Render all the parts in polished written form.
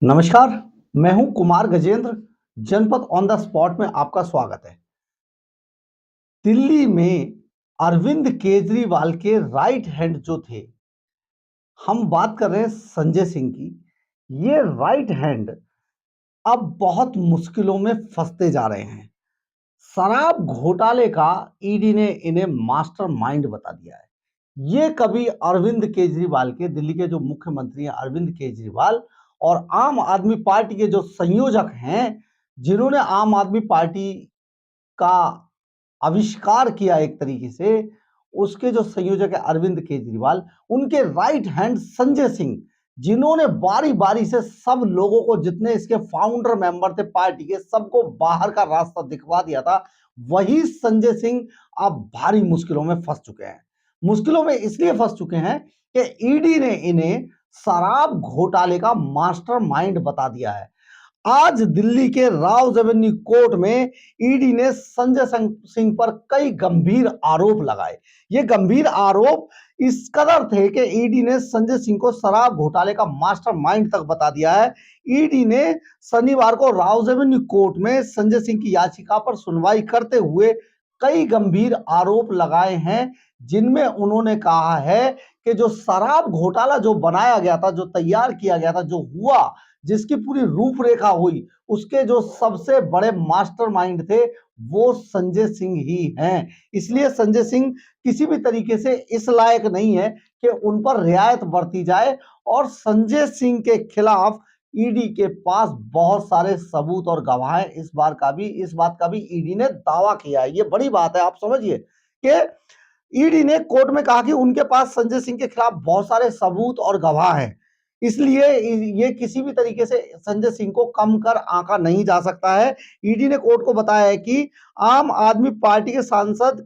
नमस्कार, मैं हूं कुमार गजेंद्र। जनपद ऑन द स्पॉट में आपका स्वागत है। दिल्ली में अरविंद केजरीवाल के राइट हैंड जो थे, हम बात कर रहे हैं संजय सिंह की। ये राइट हैंड अब बहुत मुश्किलों में फंसते जा रहे हैं। शराब घोटाले का ईडी ने इन्हें मास्टरमाइंड बता दिया है। ये कभी अरविंद केजरीवाल के, दिल्ली के जो मुख्यमंत्री हैं अरविंद केजरीवाल, और आम आदमी पार्टी के जो संयोजक हैं, जिन्होंने आम आदमी पार्टी का आविष्कार किया एक तरीके से, उसके जो संयोजक है अरविंद केजरीवाल, उनके राइट हैंड संजय सिंह, जिन्होंने बारी बारी से सब लोगों को, जितने इसके फाउंडर मेंबर थे पार्टी के, सबको बाहर का रास्ता दिखवा दिया था, वही संजय सिंह अब भारी मुश्किलों में फंस चुके हैं। मुश्किलों में इसलिए फंस चुके हैं कि ईडी ने इन्हें शराब घोटाले का मास्टरमाइंड बता दिया है। आज दिल्ली के राउज एवेन्यू कोर्ट में ईडी ने संजय सिंह पर कई गंभीर आरोप लगाए। ये गंभीर आरोप इस कदर थे कि ईडी ने संजय सिंह को शराब घोटाले का मास्टरमाइंड तक बता दिया है। ईडी ने शनिवार को राउज एवेन्यू कोर्ट में संजय सिंह की याचिका पर सुनवाई करते हुए कई गंभीर आरोप लगाए हैं, जिनमें उन्होंने कहा है कि जो शराब घोटाला जो बनाया गया था, जो तैयार किया गया था, जो हुआ, जिसकी पूरी रूपरेखा हुई, उसके जो सबसे बड़े मास्टरमाइंड थे वो संजय सिंह ही हैं। इसलिए संजय सिंह किसी भी तरीके से इस लायक नहीं है कि उन पर रियायत बरती जाए, और संजय सिंह के खिलाफ ईडी के पास बहुत सारे सबूत और गवाह हैं। इस बात का भी ईडी ने दावा किया है। ये बड़ी बात है, आप समझिए कि ईडी ने कोर्ट में कहा कि उनके पास संजय सिंह के खिलाफ बहुत सारे सबूत और गवाह हैं, इसलिए ये किसी भी तरीके से संजय सिंह को कम कर आंका नहीं जा सकता है। ईडी ने कोर्ट को बताया है कि आम आदमी पार्टी के सांसद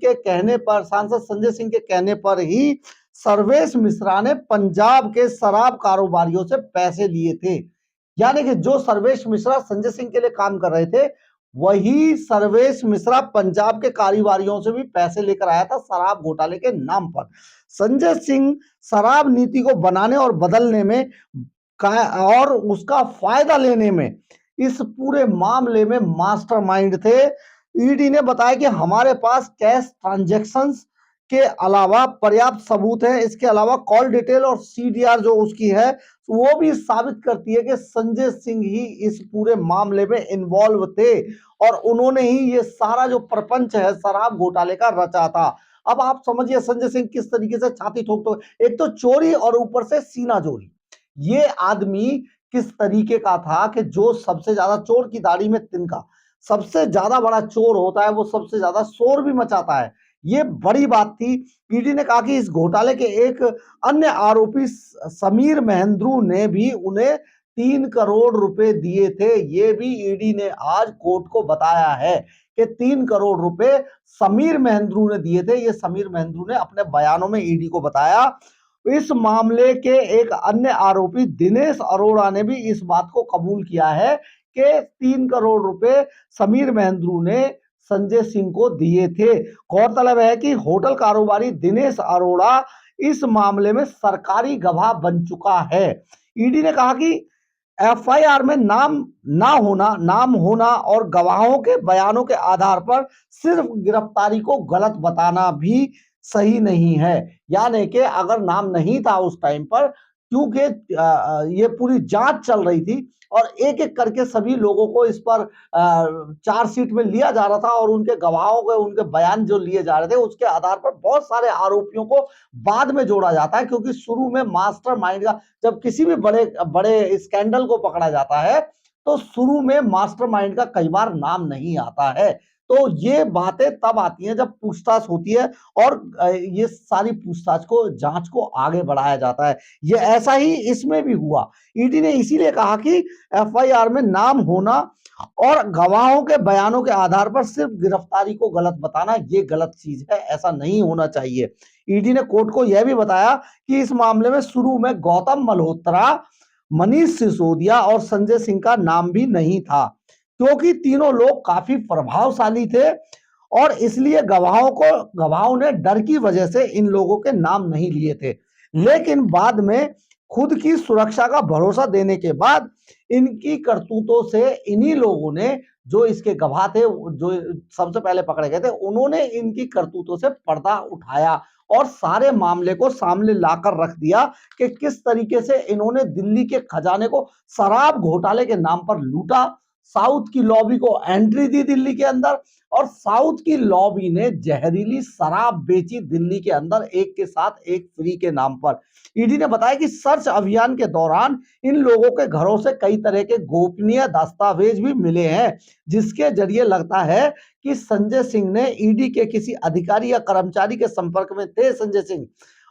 संजय सिंह के कहने पर ही सर्वेश मिश्रा ने पंजाब के शराब कारोबारियों से पैसे लिए थे। यानी कि जो सर्वेश मिश्रा संजय सिंह के लिए काम कर रहे थे, वही सर्वेश मिश्रा पंजाब के कारोबारियों से भी पैसे लेकर आया था शराब घोटाले के नाम पर। संजय सिंह शराब नीति को बनाने और बदलने में और उसका फायदा लेने में, इस पूरे मामले में मास्टरमाइंड थे। ईडी ने बताया कि हमारे पास कैश ट्रांजैक्शंस के अलावा पर्याप्त सबूत हैं। इसके अलावा कॉल डिटेल और सीडीआर जो उसकी है, वो भी साबित करती है कि संजय सिंह ही इस पूरे मामले में इन्वॉल्व थे, और उन्होंने ही ये सारा जो प्रपंच है शराब घोटाले का रचा था। अब आप समझिए संजय सिंह किस तरीके से छाती ठोक, एक तो चोरी और ऊपर से सीना जोरी। ये आदमी किस तरीके का था कि जो सबसे ज्यादा, चोर की दाढ़ी में तिनका, सबसे ज्यादा बड़ा चोर होता है वो सबसे ज्यादा शोर भी मचाता है। ये बड़ी बात थी। ईडी ने कहा कि इस घोटाले के एक अन्य आरोपी समीर महेंद्रू ने भी उन्हें 3 करोड़ रुपए दिए थे। ये भी ईडी ने आज कोर्ट को बताया है कि 3 करोड़ रुपए समीर महेंद्रू ने दिए थे। ये समीर महेंद्रू ने अपने बयानों में ईडी को बताया। इस मामले के एक अन्य आरोपी दिनेश अरोड़ा ने भी इस बात को कबूल किया है कि 3 करोड़ रुपए समीर महेंद्रू ने संजय सिंह को दिए थे। गौरतलब है कि होटल कारोबारी दिनेश अरोड़ा इस मामले में सरकारी गवाह बन चुका है। ईडी ने कहा कि एफआईआर में नाम होना और गवाहों के बयानों के आधार पर सिर्फ गिरफ्तारी को गलत बताना भी सही नहीं है। यानी कि अगर नाम नहीं था उस टाइम पर, क्योंकि ये पूरी जांच चल रही थी और एक एक करके सभी लोगों को इस पर चार्जशीट में लिया जा रहा था, और उनके गवाहों के, उनके बयान जो लिए जा रहे थे, उसके आधार पर बहुत सारे आरोपियों को बाद में जोड़ा जाता है। क्योंकि शुरू में मास्टरमाइंड का, जब किसी भी बड़े बड़े स्कैंडल को पकड़ा जाता है, तो शुरू में मास्टरमाइंड का कई बार नाम नहीं आता है। तो ये बातें तब आती हैं जब पूछताछ होती है, और ये सारी पूछताछ को, जांच को आगे बढ़ाया जाता है। ये ऐसा ही इसमें भी हुआ। ईडी ने इसीलिए कहा कि एफआईआर में नाम होना और गवाहों के बयानों के आधार पर सिर्फ गिरफ्तारी को गलत बताना, ये गलत चीज है, ऐसा नहीं होना चाहिए। ईडी ने कोर्ट को यह भी बताया कि इस मामले में शुरू में गौतम मल्होत्रा, मनीष सिसोदिया और संजय सिंह का नाम भी नहीं था, क्योंकि तीनों लोग काफी प्रभावशाली थे, और इसलिए गवाहों ने डर की वजह से इन लोगों के नाम नहीं लिए थे। लेकिन बाद में खुद की सुरक्षा का भरोसा देने के बाद इनकी करतूतों से इन्हीं लोगों ने, जो इसके गवाह थे, जो सबसे पहले पकड़े गए थे, उन्होंने इनकी करतूतों से पर्दा उठाया और सारे मामले को सामने लाकर रख दिया कि किस तरीके से इन्होंने दिल्ली के खजाने को शराब घोटाले के नाम पर लूटा, साउथ की लॉबी को एंट्री दी दिल्ली के अंदर, और साउथ की लॉबी ने जहरीली शराब बेची दिल्ली के अंदर एक के साथ एक फ्री के नाम पर। ईडी ने बताया कि सर्च अभियान के दौरान इन लोगों के घरों से कई तरह के गोपनीय दस्तावेज भी मिले हैं, जिसके जरिए लगता है कि संजय सिंह ने ईडी के किसी अधिकारी या कर्मचारी के संपर्क में थे संजय सिंह,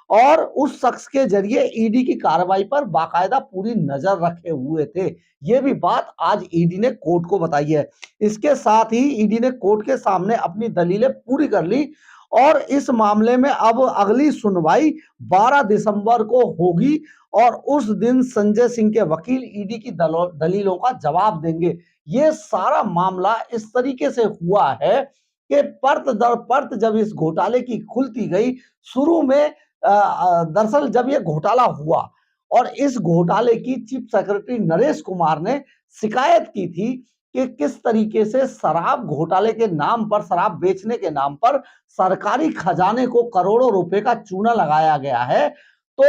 और उस शख्स के जरिए ईडी की कार्रवाई पर बाकायदा पूरी नजर रखे हुए थे। ये भी बात आज ईडी ने कोर्ट को बताई है। इसके साथ ही ईडी ने कोर्ट के सामने अपनी दलीलें पूरी कर ली और इस मामले में अब अगली सुनवाई 12 दिसंबर को होगी और उस दिन संजय सिंह के वकील ईडी की दलीलों का जवाब देंगे। ये सारा मामला इस तरीके से हुआ है कि परत दर परत जब इस घोटाले की खुलती गई, शुरू में दरअसल जब ये घोटाला हुआ और इस घोटाले की चीफ सेक्रेटरी नरेश कुमार ने शिकायत की थी कि किस तरीके से शराब घोटाले के नाम पर, शराब बेचने के नाम पर सरकारी खजाने को करोड़ों रुपए का चूना लगाया गया है, तो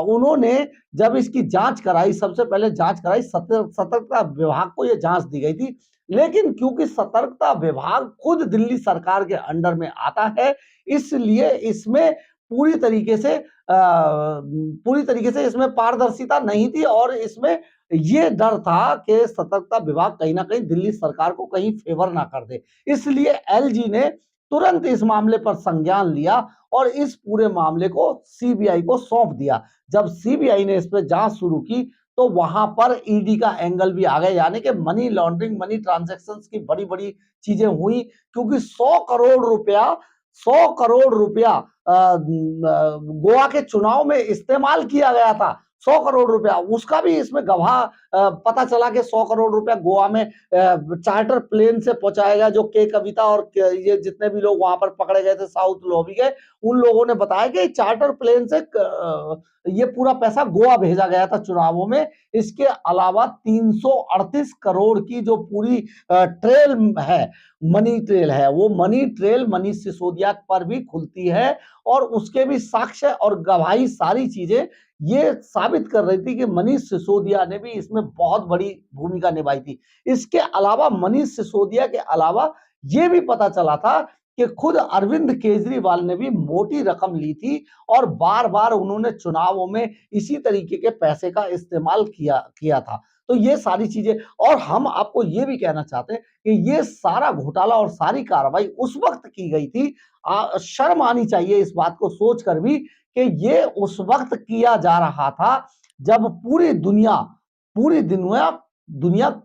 उन्होंने जब इसकी जांच कराई, सबसे पहले जांच कराई, सतर्कता विभाग को यह जांच दी गई थी, लेकिन क्योंकि सतर्कता विभाग खुद दिल्ली सरकार के अंडर में आता है, इसलिए इसमें पूरी तरीके से इसमें पारदर्शिता नहीं थी और इसमें ये डर था कि सतर्कता विभाग कहीं ना कहीं दिल्ली सरकार को कहीं फेवर ना कर दे। इसलिए एलजी ने तुरंत इस मामले पर संज्ञान लिया और इस पूरे मामले को सीबीआई को सौंप दिया। जब सीबीआई ने इस पर जांच शुरू की तो वहां पर ईडी का एंगल भी आ गया, यानी कि मनी लॉन्ड्रिंग, मनी ट्रांजैक्शंस की बड़ी बड़ी चीजें हुई, क्योंकि 100 करोड़ रुपया गोवा के चुनाव में इस्तेमाल किया गया था। 100 करोड़ रुपया, उसका भी इसमें गवाह पता चला कि 100 करोड़ रुपया गोवा में चार्टर प्लेन से पहुंचाया गया, जो के कविता और ये जितने भी लोग वहां पर पकड़े गए थे साउथ लॉबी के, उन लोगों ने बताया कि चार्टर प्लेन से ये पूरा पैसा गोवा भेजा गया था चुनावों में। इसके अलावा 338 करोड़ की जो पूरी ट्रेल है, मनी ट्रेल है, वो मनी ट्रेल मनीष सिसोदिया पर भी खुलती है और उसके भी साक्ष्य और गवाही, सारी चीजें ये साबित कर रही थी कि मनीष सिसोदिया ने भी इसमें बहुत बड़ी भूमिका निभाई थी। इसके अलावा मनीष सिसोदिया के अलावा ये भी पता चला था कि खुद अरविंद केजरीवाल ने भी मोटी रकम ली थी और बार बार उन्होंने चुनावों में इसी तरीके के पैसे का इस्तेमाल किया था। तो ये सारी चीजें, और हम आपको ये भी कहना चाहते हैं कि ये सारा घोटाला और सारी कार्रवाई उस वक्त की गई थी, शर्म आनी चाहिए इस बात को सोचकर भी कि ये उस वक्त किया जा रहा था जब पूरी दुनिया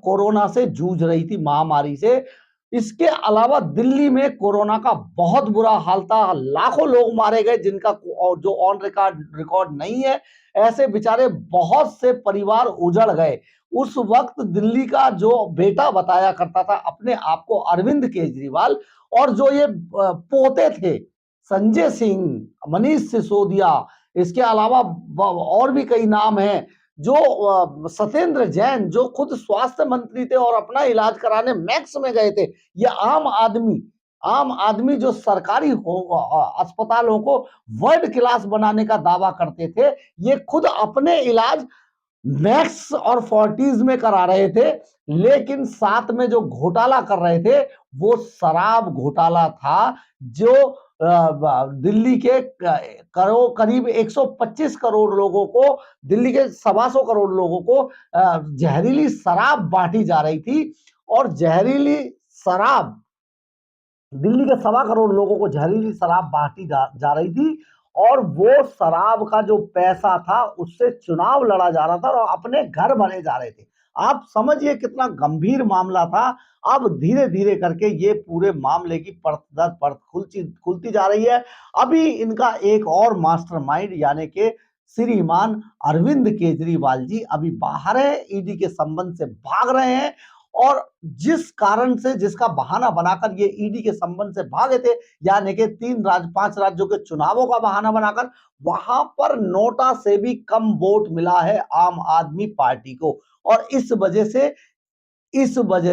कोरोना से जूझ रही थी, महामारी से। इसके अलावा दिल्ली में कोरोना का बहुत बुरा हाल था, लाखों लोग मारे गए जिनका जो ऑन रिकॉर्ड नहीं है, ऐसे बेचारे बहुत से परिवार उजड़ गए। उस वक्त दिल्ली का जो बेटा बताया करता था अपने आप को अरविंद केजरीवाल, और जो ये पोते थे संजय सिंह, मनीष सिसोदिया, इसके अलावा और भी कई नाम हैं, जो सत्येंद्र जैन जो खुद स्वास्थ्य मंत्री थे और अपना इलाज कराने मैक्स में गए थे, ये आम आदमी जो सरकारी अस्पतालों को वर्ल्ड क्लास बनाने का दावा करते थे, ये खुद अपने इलाज मैक्स और फोर्टीज में करा रहे थे, लेकिन साथ में जो घोटाला कर रहे थे वो शराब घोटाला था, जो दिल्ली के करीब 125 करोड़ लोगों को, दिल्ली के 125 करोड़ लोगों को जहरीली शराब बांटी जा रही थी। और जहरीली शराब, दिल्ली के 1.25 करोड़ लोगों को जहरीली शराब बांटी जा रही थी, और वो शराब का जो पैसा था उससे चुनाव लड़ा जा रहा था और अपने घर भरे जा रहे थे। आप समझिए कितना गंभीर मामला था। अब धीरे धीरे करके ये पूरे मामले की परत दर परत खुलती जा रही है। अभी इनका एक और मास्टरमाइंड यानी कि श्रीमान अरविंद केजरीवाल जी अभी बाहर है, ईडी के संबंध से भाग रहे हैं और जिस कारण से जिसका बहाना बनाकर ये ईडी के संबंध से भागे थे, यानी कि 5 राज्यों के चुनावों का बहाना बनाकर, वहां पर नोटा से भी कम वोट मिला है आम आदमी पार्टी को। और इस वजह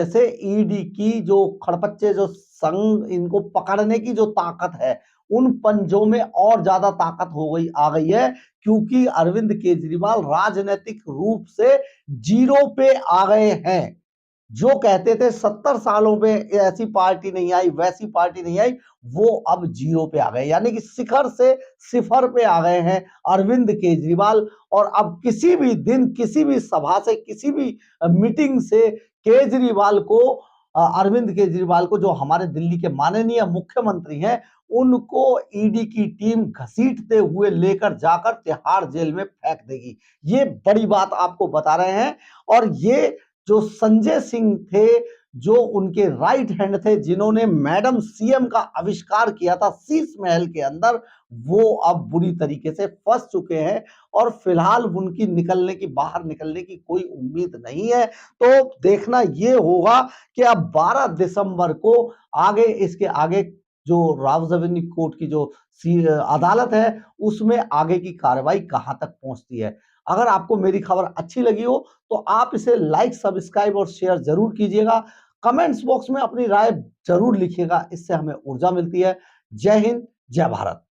से ईडी की जो खड़पच्चे जो संघ इनको पकड़ने की जो ताकत है, उन पंजों में और ज्यादा ताकत आ गई है, क्योंकि अरविंद केजरीवाल राजनीतिक रूप से जीरो पे आ गए हैं। जो कहते थे 70 सालों में ऐसी पार्टी नहीं आई, वैसी पार्टी नहीं आई, वो अब जीरो पे आ गए, यानी कि शिखर से सिफर पे आ गए हैं अरविंद केजरीवाल। और अब किसी भी दिन, किसी भी सभा से, किसी भी मीटिंग से अरविंद केजरीवाल को, जो हमारे दिल्ली के माननीय मुख्यमंत्री हैं, उनको ईडी की टीम घसीटते हुए लेकर जाकर तिहाड़ जेल में फेंक देगी। ये बड़ी बात आपको बता रहे हैं। और ये जो संजय सिंह थे, जो उनके राइट हैंड थे, जिन्होंने मैडम सीएम का आविष्कार किया था शीश महल के अंदर, वो अब बुरी तरीके से फंस चुके हैं और फिलहाल उनकी बाहर निकलने की कोई उम्मीद नहीं है। तो देखना ये होगा कि अब 12 दिसंबर को इसके आगे जो रावजवनी कोर्ट की जो अदालत है, उसमें आगे की कार्रवाई कहां तक पहुंचती है। अगर आपको मेरी खबर अच्छी लगी हो तो आप इसे लाइक, सब्सक्राइब और शेयर जरूर कीजिएगा। कमेंट्स बॉक्स में अपनी राय जरूर लिखिएगा, इससे हमें ऊर्जा मिलती है। जय हिंद, जय भारत।